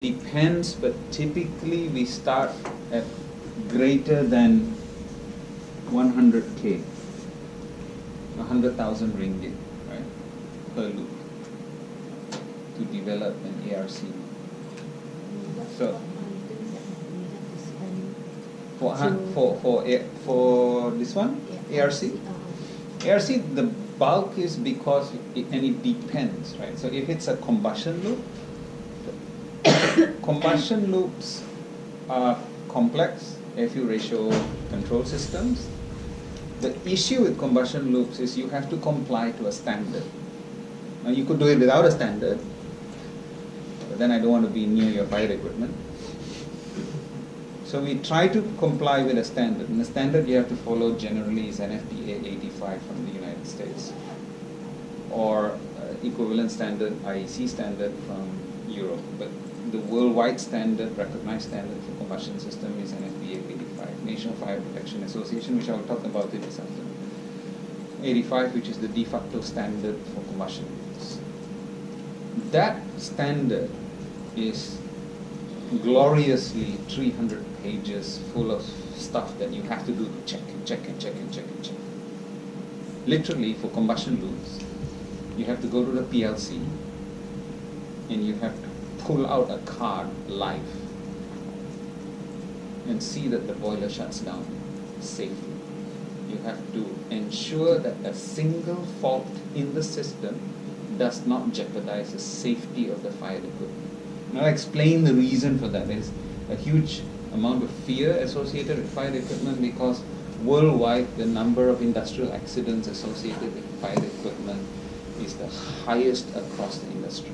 Depends, but typically we start at greater than 100K, 100,000 ringgit, right, per loop to develop an ARC. So for this one, ARC, the bulk is because it depends, right? So if it's a combustion loop, combustion loops are complex FU ratio control systems. The issue with combustion loops is you have to comply to a standard. Now you could do it without a standard, but then I don't want to be near your fire equipment. So we try to comply with a standard, and the standard you have to follow generally is NFPA 85 from the United States, or equivalent standard, IEC standard from Europe. But the worldwide standard, recognized standard for combustion system is NFPA 85, National Fire Protection Association, which I will talk about it this afternoon. 85, which is the de facto standard for combustion units. That standard is gloriously 300 pages full of stuff that you have to do to check and check and check and check and check. Literally, for combustion loops, you have to go to the PLC and you have to pull out a card live and see that the boiler shuts down safely. You have to ensure that a single fault in the system does not jeopardize the safety of the fire equipment. Now I'll explain the reason for that. There's a huge amount of fear associated with fire equipment because worldwide the number of industrial accidents associated with fire equipment is the highest across the industry.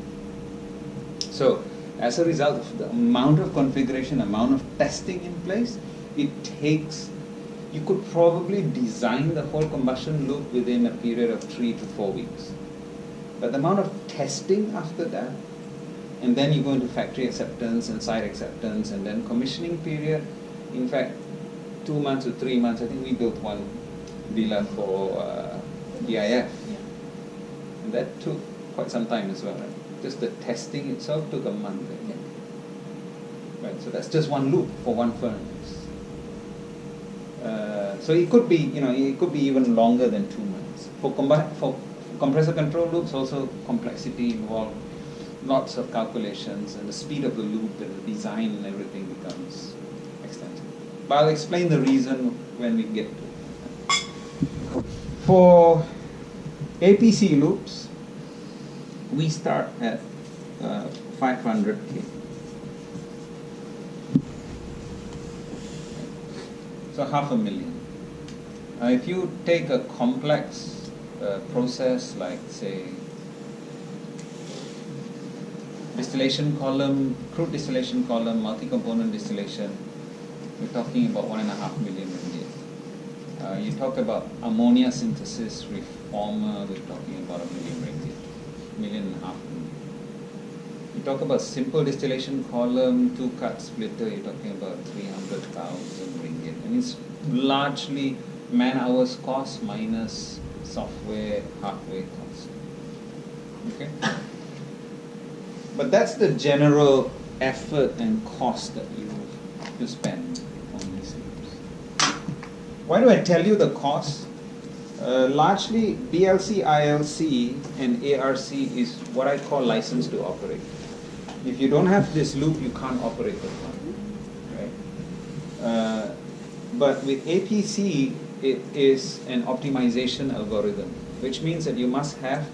So as a result of the amount of configuration, amount of testing in place, it takes, you could probably design the whole combustion loop within a period of 3 to 4 weeks. But the amount of testing after that, and then you go into factory acceptance and site acceptance and then commissioning period, in fact 2 months or 3 months. I think we built one villa for DIF, and that took quite some time as well, right? Just the testing itself took a month, right? So that's just one loop for one furnace. So it could be, it could be even longer than 2 months. For compressor control loops, also complexity involved, lots of calculations, and the speed of the loop and the design and everything becomes extensive. But I'll explain the reason when we get to it. For APC loops, we start at 500K. So $500,000. If you take a complex process like, say, distillation column, crude distillation column, multi-component distillation, we're talking about 1.5 million ringgit. You talk about ammonia synthesis reformer, we're talking about $1 million ringgit, $1.5 million. You talk about simple distillation column, 2-cut splitter, you're talking about 300,000 ringgit. And it's largely man-hours cost minus software, hardware cost. Okay? But that's the general effort and cost that you have to spend on these loops. Why do I tell you the cost? Largely, BLC, ILC, and ARC is what I call license to operate. If you don't have this loop, you can't operate the plant, right? But with APC, it is an optimization algorithm, which means that you must have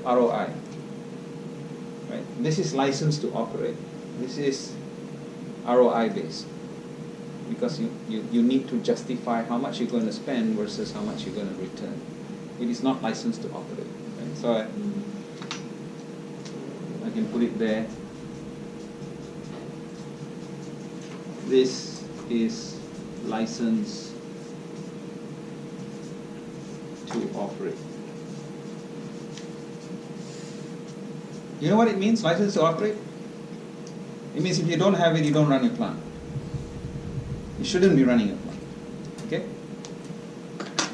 ROI. Right? This is license to operate. This is ROI based, because you need to justify how much you're going to spend versus how much you're going to return. It is not licensed to operate. Right? So I can put it there. This is license to operate. You know what it means, license to operate? It means if you don't have it, you don't run your plant. You shouldn't be running a plant. Okay?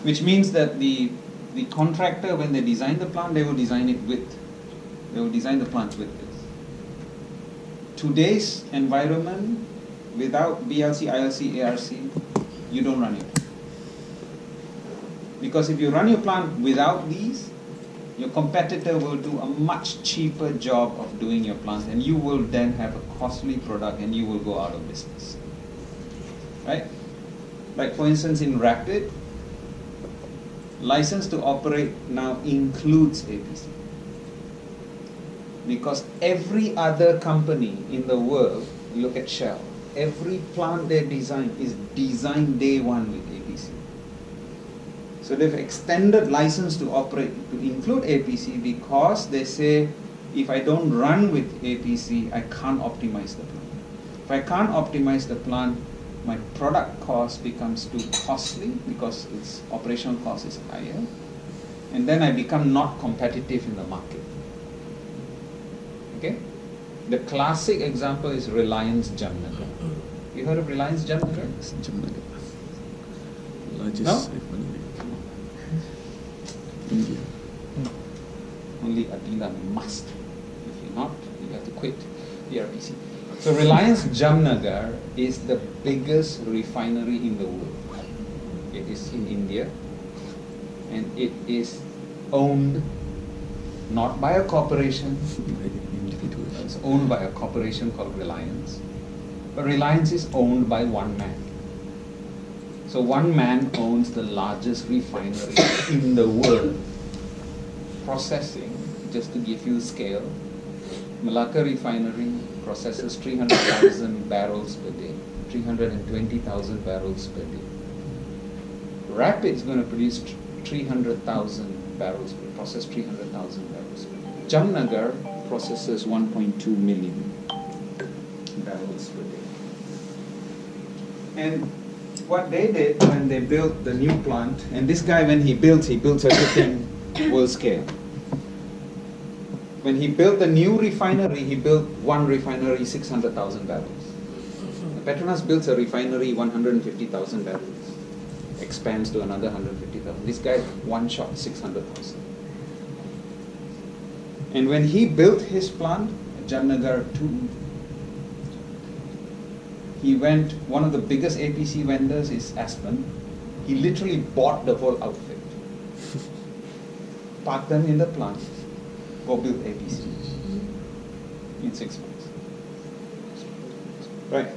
Which means that the contractor, when they design the plant, they will design the plant with this. today's environment, without BLC, ILC, ARC, you don't run it. Because if you run your plant without these, your competitor will do a much cheaper job of doing your plant, and you will then have a costly product and you will go out of business. Right? Like for instance in Rapid, license to operate now includes APC. Because every other company in the world, you look at Shell, every plant they design is designed day one with APC. So they've extended license to operate to include APC because they say, if I don't run with APC, I can't optimize the plant. If I can't optimize the plant, my product cost becomes too costly because its operational cost is higher, and then I become not competitive in the market. Okay? The classic example is Reliance Jamnagar. You heard of Reliance Jamnagar? Jamnagar. Largest No? refinery. India. Only a dealer must. If you're not, you have to quit the RPC. So Reliance Jamnagar is the biggest refinery in the world. It is in India, and it is owned not by a corporation. It's owned by a corporation called Reliance. But Reliance is owned by one man. So one man owns the largest refinery in the world. Processing, just to give you scale, Malacca refinery processes 300,000 barrels per day, 320,000 barrels per day. Rapid is going to produce 300,000 barrels, process 300,000 barrels per day. Jamnagar processes 1.2 million barrels per day. And what they did when they built the new plant, and this guy when he builds everything world scale. When he built the new refinery, he built one refinery 600,000 barrels. Petronas builds a refinery 150,000 barrels, expands to another 150,000. This guy one shot 600,000. And when he built his plant, Jamnagar 2, he went, one of the biggest APC vendors is Aspen. He literally bought the whole outfit, parked them in the plant, go build APC in 6 months. Right?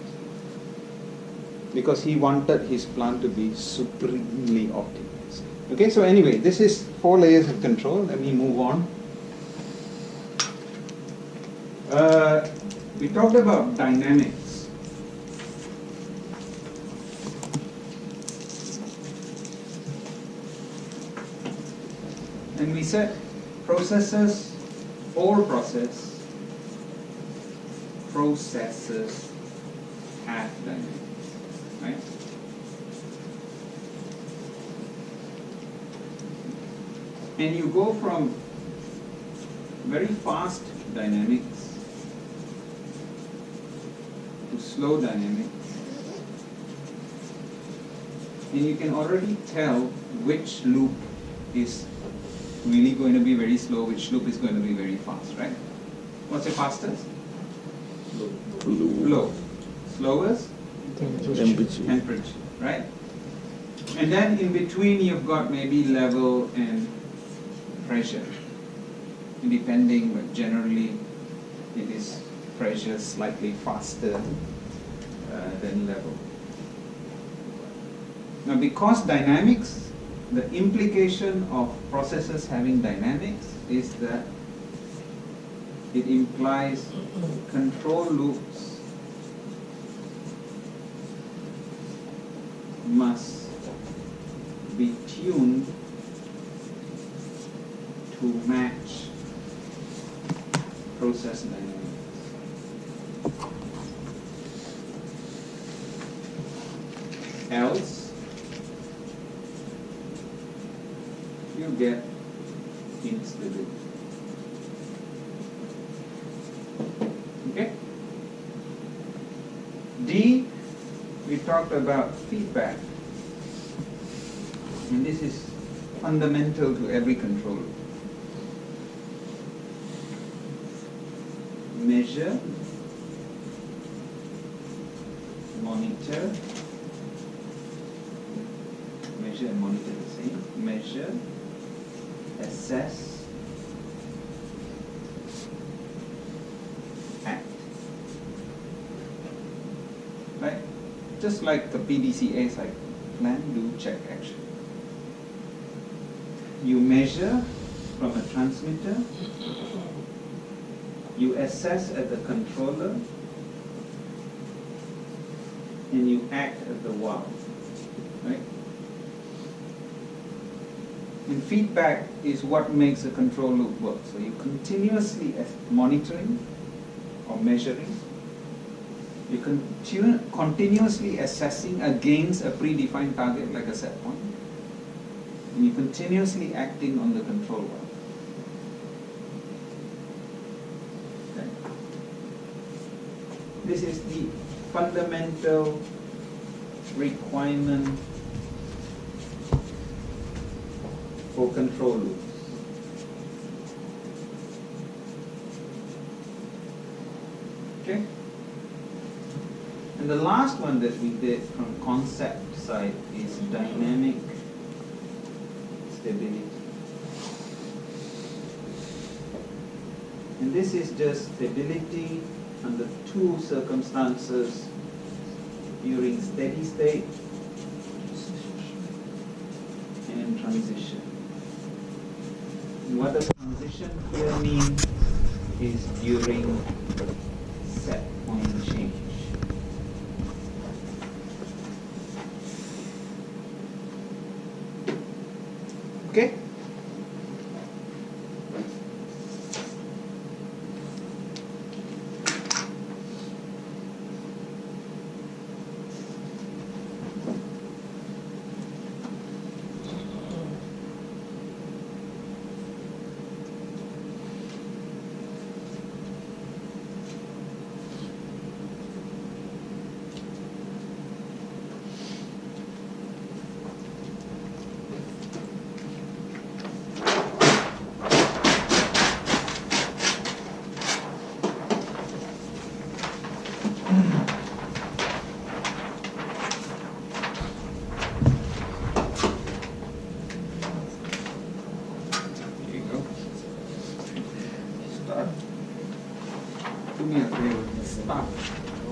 Because he wanted his plant to be supremely optimized. Okay, so anyway, this is 4 layers of control. Let me move on. We talked about dynamics. And we said processes, all processes have dynamics, right? And you go from very fast dynamics to slow dynamics, and you can already tell which loop is really going to be very slow, which loop is going to be very fast, right? What's the fastest? Low. Slowest? Temperature, right? And then in between you've got maybe level and pressure. And depending, but generally it is pressure slightly faster than level. Now because dynamics, the implication of processes having dynamics is that it implies control loops must be tuned to match process dynamics. Else, you get instability. Okay? D, we talked about feedback. And this is fundamental to every control loop. Measure monitor, measure and monitor the same, measure, assess, act. Right? Just like the PDCA cycle, plan, do, check, action. You measure from a transmitter, you assess at the controller, and you act at the valve, right? And feedback is what makes a control loop work. So you continuously monitoring or measuring, you continuously assessing against a predefined target like a set point, and you continuously acting on the control valve. Okay. This is the fundamental requirement for control loops. Okay? And the last one that we did from concept side is dynamic stability. And this is just stability under two circumstances during steady state and transition. And what does transition here mean is during set point change. Okay?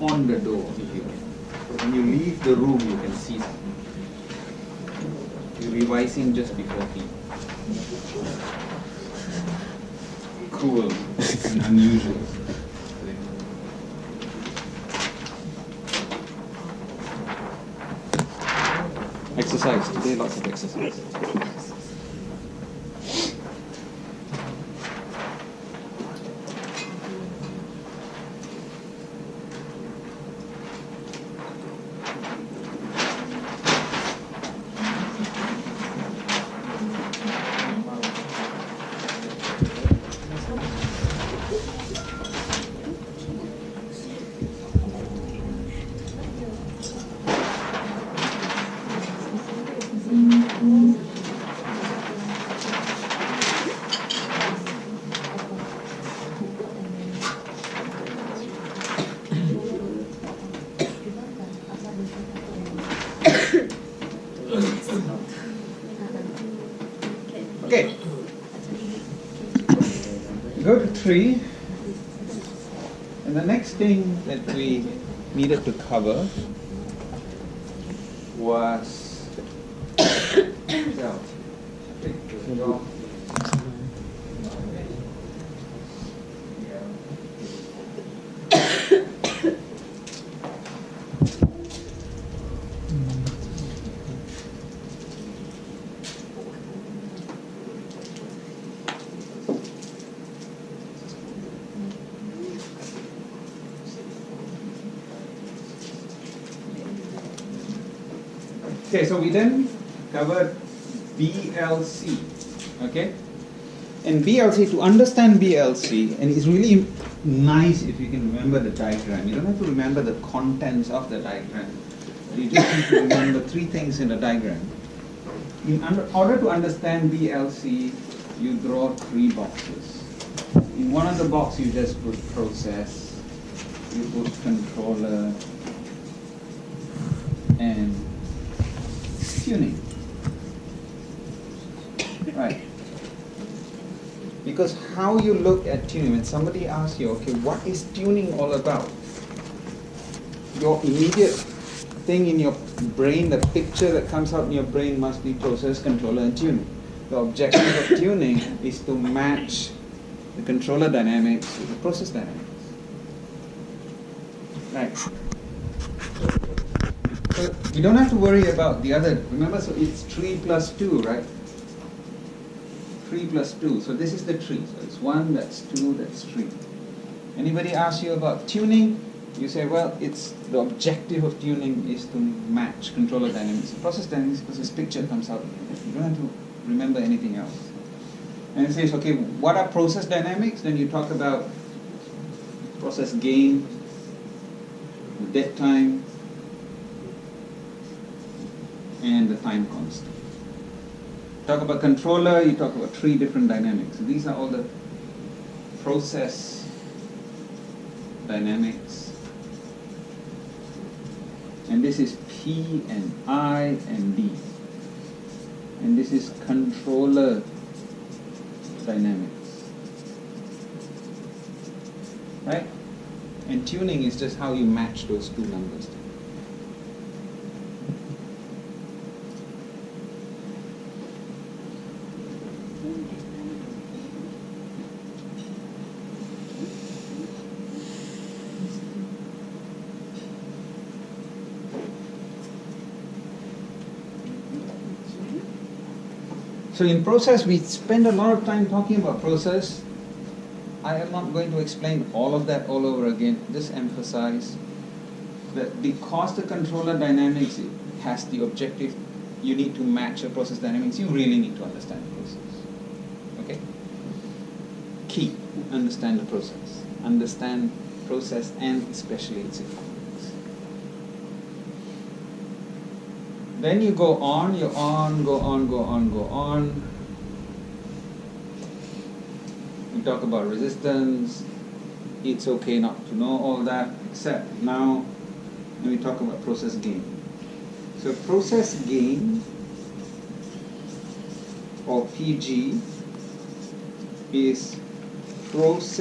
On the door here. So when you leave the room, you can see something. You're revising just before tea. Cruel and unusual. Exercise today, lots of exercise. Okay. Go to 3. And the next thing that we needed to cover was okay, so we then covered BLC, okay? And BLC, to understand BLC, and it's really nice if you can remember the diagram. You don't have to remember the contents of the diagram. You just need to remember 3 things in the diagram. In order to understand BLC, you draw 3 boxes. In one of the boxes, you just put process, you put controller, and tuning. Right. Because how you look at tuning, when somebody asks you, okay, what is tuning all about? Your immediate thing in your brain, the picture that comes out in your brain must be process, controller, and tuning. The objective of tuning is to match the controller dynamics with the process dynamics. Right. So you don't have to worry about the other. Remember, so it's 3 plus 2, right? 3 plus 2. So this is the tree. So it's 1, that's 2, that's 3. Anybody asks you about tuning, you say, well, it's the objective of tuning is to match controller dynamics. Process dynamics, because this picture comes out. You don't have to remember anything else. And it says, okay, what are process dynamics? Then you talk about process gain, dead time, and the time constant. Talk about controller, you talk about 3 different dynamics. So these are all the process dynamics. And this is P and I and D. And this is controller dynamics. Right? And tuning is just how you match those 2 numbers. So in process, we spend a lot of time talking about process. I am not going to explain all of that all over again. Just emphasize that because the controller dynamics has the objective, you need to match the process dynamics. You really need to understand the process. Okay? Key, understand the process. Understand process and especially its economics. Then you go on, go on. We talk about resistance. It's okay not to know all that, except now we talk about process gain. So process gain, or PG, is process